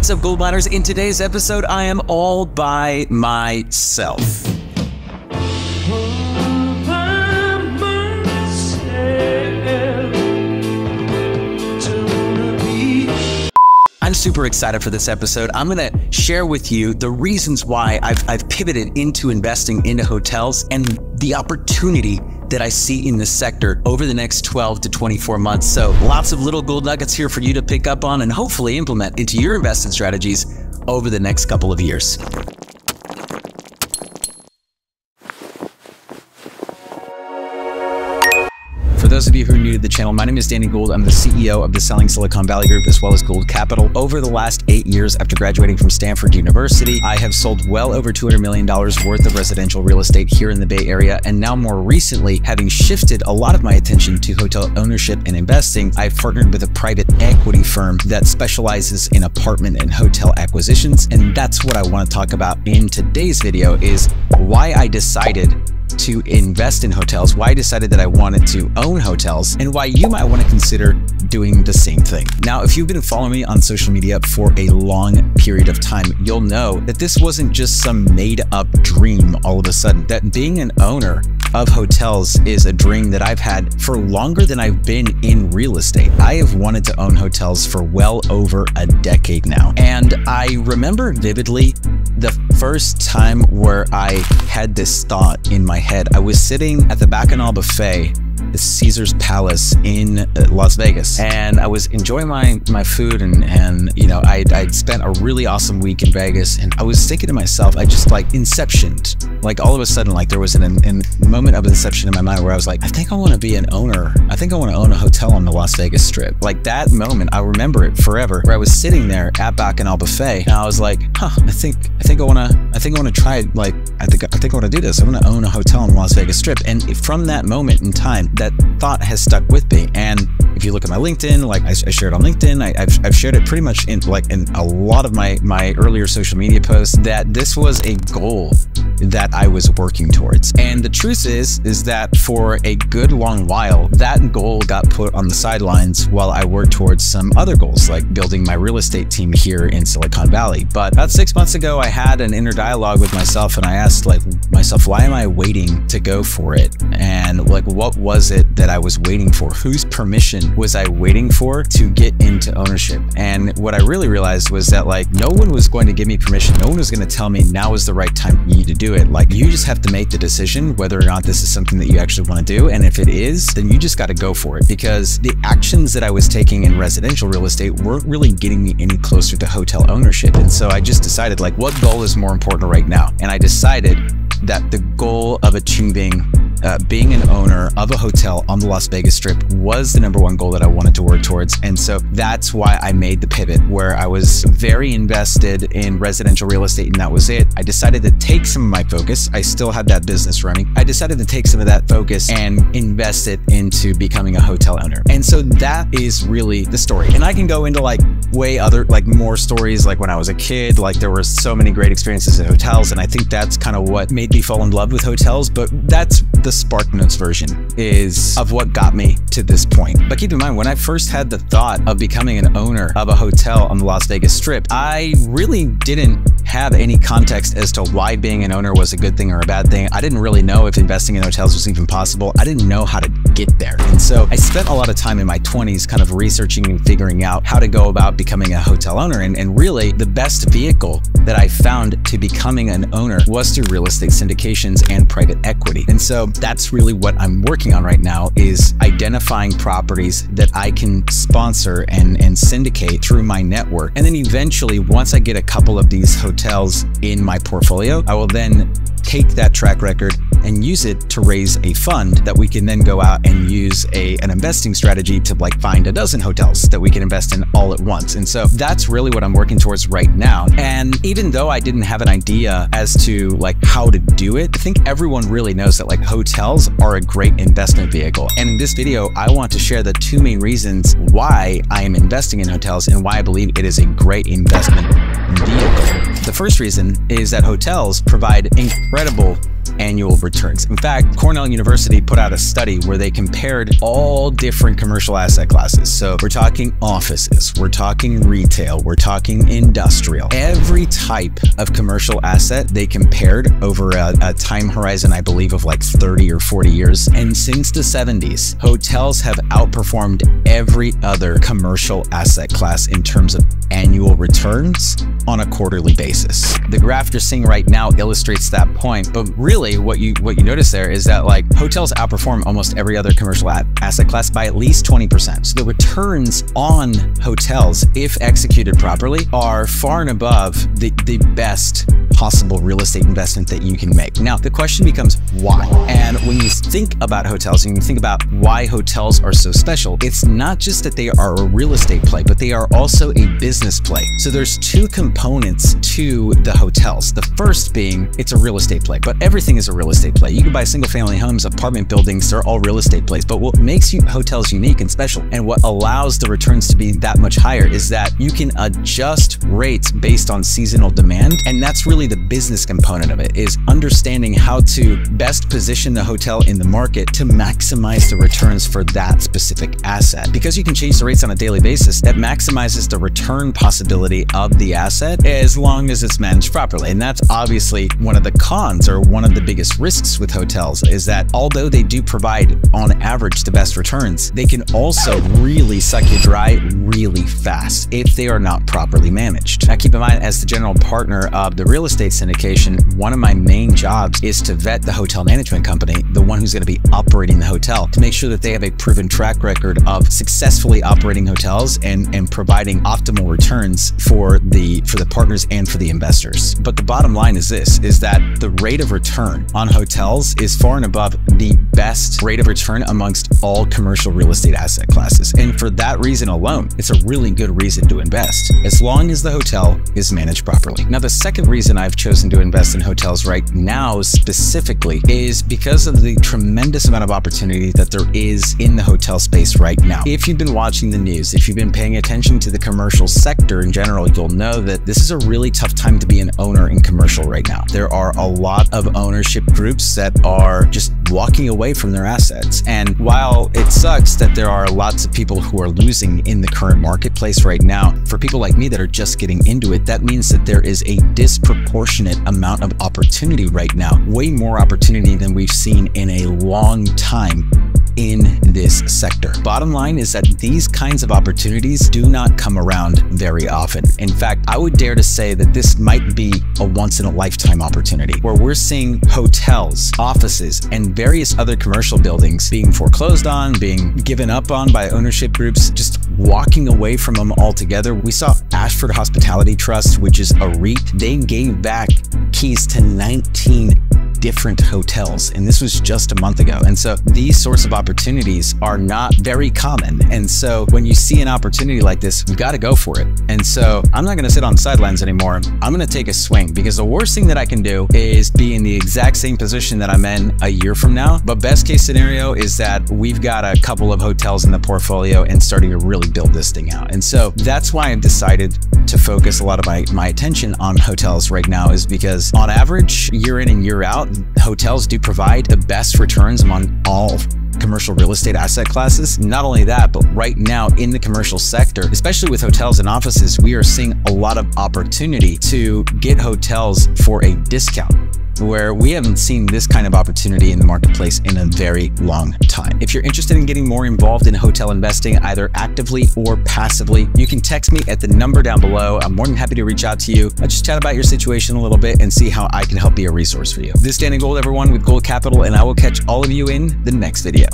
What's up, gold miners? In today's episode, I am all by myself. I'm super excited for this episode. I'm gonna share with you the reasons why I've pivoted into investing into hotels and the opportunity that I see in this sector over the next 12 to 24 months. So lots of little gold nuggets here for you to pick up on and hopefully implement into your investment strategies over the next couple of years. For those of you who are new to the channel, my name is Danny Gould. I'm the CEO of the Selling Silicon Valley Group as well as Gold Capital. Over the last 8 years after graduating from Stanford University, I have sold well over $200 million worth of residential real estate here in the Bay Area. And now more recently, having shifted a lot of my attention to hotel ownership and investing, I've partnered with a private equity firm that specializes in apartment and hotel acquisitions. And that's what I want to talk about in today's video, is why I decided to invest in hotels, why I decided that I wanted to own hotels, and why you might want to consider doing the same thing. Now, if you've been following me on social media for a long period of time, you'll know that this wasn't just some made-up dream all of a sudden. That being an owner of hotels is a dream that I've had for longer than I've been in real estate. I have wanted to own hotels for well over a decade now. And I remember vividly the first time where I had this thought in my head. I was sitting at the Bacchanal Buffet, the Caesar's Palace in Las Vegas, and I was enjoying my food, and you know, I'd spent a really awesome week in Vegas, and I was thinking to myself, I just like inceptioned, like all of a sudden, like there was a moment of inception in my mind where I was like, I think I want to be an owner. I think I want to own a hotel on the Las Vegas Strip. Like that moment, I remember it forever, where I was sitting there at Bacchanal Buffet, and I was like, I think I want to try it. Like I think I want to do this. I want to own a hotel on the Las Vegas Strip. And from that moment in time, that thought has stuck with me. And if you look at my LinkedIn, like I shared on LinkedIn, I've shared it pretty much in a lot of my earlier social media posts, that this was a goal that I was working towards. And the truth is that for a good long while, that goal got put on the sidelines while I worked towards some other goals, like building my real estate team here in Silicon Valley. But about 6 months ago, I had an inner dialogue with myself, and I asked myself, why am I waiting to go for it? And like, what was it that I was waiting for? Whose permission was I waiting for to get into ownership? And what I really realized was that like no one was going to give me permission. No one was going to tell me now is the right time for you to do it. Like you just have to make the decision whether or not this is something that you actually want to do. And if it is, then you just got to go for it, because the actions that I was taking in residential real estate weren't really getting me any closer to hotel ownership. And so I just decided, like, what goal is more important right now? And I decided that the goal of achieving being an owner of a hotel on the Las Vegas Strip was the #1 goal that I wanted to work towards. And so that's why I made the pivot, where I was very invested in residential real estate, and that was it. I decided to take some of my focus. I still had that business running. I decided to take some of that focus and invest it into becoming a hotel owner. And so that is really the story. And I can go into like more stories, like when I was a kid, like there were so many great experiences at hotels. And I think that's kind of what made me fall in love with hotels. But that's the Spark Notes version of what got me to this point. But keep in mind, when I first had the thought of becoming an owner of a hotel on the Las Vegas Strip, I really didn't have any context as to why being an owner was a good thing or a bad thing. I didn't really know if investing in hotels was even possible. I didn't know how to get there. And so I spent a lot of time in my 20s kind of researching and figuring out how to go about becoming a hotel owner. And really the best vehicle that I found to becoming an owner was through real estate syndications and private equity. And so that's really what I'm working on right now, is identifying properties that I can sponsor and syndicate through my network. And then eventually, once I get a couple of these hotels in my portfolio, I will then take that track record and use it to raise a fund that we can then go out and use an investing strategy to like find a dozen hotels that we can invest in all at once. And so that's really what I'm working towards right now. And even though I didn't have an idea as to like how to do it, I think everyone really knows that like hotels are a great investment vehicle. And in this video, I want to share the 2 main reasons why I am investing in hotels and why I believe it is a great investment vehicle. The first reason is that hotels provide incredible annual returns. In fact, Cornell University put out a study where they compared all different commercial asset classes. So we're talking offices, we're talking retail, we're talking industrial. Every type of commercial asset they compared over a time horizon, I believe, of like 30 or 40 years. And since the 70s, hotels have outperformed every other commercial asset class in terms of annual returns on a quarterly basis. The graph you're seeing right now illustrates that point, but really what you notice there is that like hotels outperform almost every other commercial asset class by at least 20%. So the returns on hotels, if executed properly, are far and above the best possible real estate investment that you can make. Now, the question becomes why? And when you think about hotels and you think about why hotels are so special, it's not just that they are a real estate play, but they are also a business play. So there's two components to the hotels. The first being it's a real estate play, but everything is a real estate play. You can buy single family homes, apartment buildings, they're all real estate plays. But what makes hotels unique and special and what allows the returns to be that much higher is that you can adjust rates based on seasonal demand. And that's really the business component of it, is understanding how to best position the hotel in the market to maximize the returns for that specific asset. Because you can change the rates on a daily basis, that maximizes the return possibility of the asset as long as it's managed properly. And that's obviously one of the cons, or one of the biggest risks with hotels, is that although they do provide on average the best returns, they can also really suck you dry really fast if they are not properly managed. Now keep in mind, as the general partner of the real estate syndication, one of my main jobs is to vet the hotel management company, the one who's going to be operating the hotel, to make sure that they have a proven track record of successfully operating hotels and providing optimal returns for the partners and for the investors. But the bottom line is this, is that the rate of return on hotels is far and above the best rate of return amongst all commercial real estate asset classes. And for that reason alone, it's a really good reason to invest, as long as the hotel is managed properly. Now, the second reason I've chosen to invest in hotels right now specifically is because of the tremendous amount of opportunity that there is in the hotel space right now. If you've been watching the news, if you've been paying attention to the commercial sector in general, you'll know that this is a really tough time to be an owner in commercial right now. There are a lot of ownership groups that are just walking away from their assets. And while it sucks that there are lots of people who are losing in the current marketplace right now, for people like me that are just getting into it, that means that there is a disproportionate amount of opportunity right now, way more opportunity than we've seen in a long time in this sector. Bottom line is that these kinds of opportunities do not come around very often. In fact, I would dare to say that this might be a once-in-a-lifetime opportunity, where we're seeing hotels, offices, and various other commercial buildings being foreclosed on, being given up on by ownership groups, just walking away from them altogether. We saw Ashford Hospitality Trust, which is a REIT, they gave back keys to 19 different hotels, and this was just a month ago. And so these sorts of opportunities are not very common. And so when you see an opportunity like this, you've got to go for it. And so I'm not going to sit on the sidelines anymore. I'm going to take a swing, because the worst thing that I can do is be in the exact same position that I'm in a year from now. But best case scenario is that we've got a couple of hotels in the portfolio and starting to really build this thing out. And so that's why I've decided to focus a lot of my attention on hotels right now, is because on average, year in and year out, hotels do provide the best returns among all commercial real estate asset classes. Not only that, but right now in the commercial sector, especially with hotels and offices, we are seeing a lot of opportunity to get hotels for a discount, where we haven't seen this kind of opportunity in the marketplace in a very long time. If you're interested in getting more involved in hotel investing, either actively or passively, you can text me at the number down below. I'm more than happy to reach out to you. I'll just chat about your situation a little bit and see how I can help be a resource for you. This is Danny Gold, everyone, with Gold Capital, and I will catch all of you in the next video.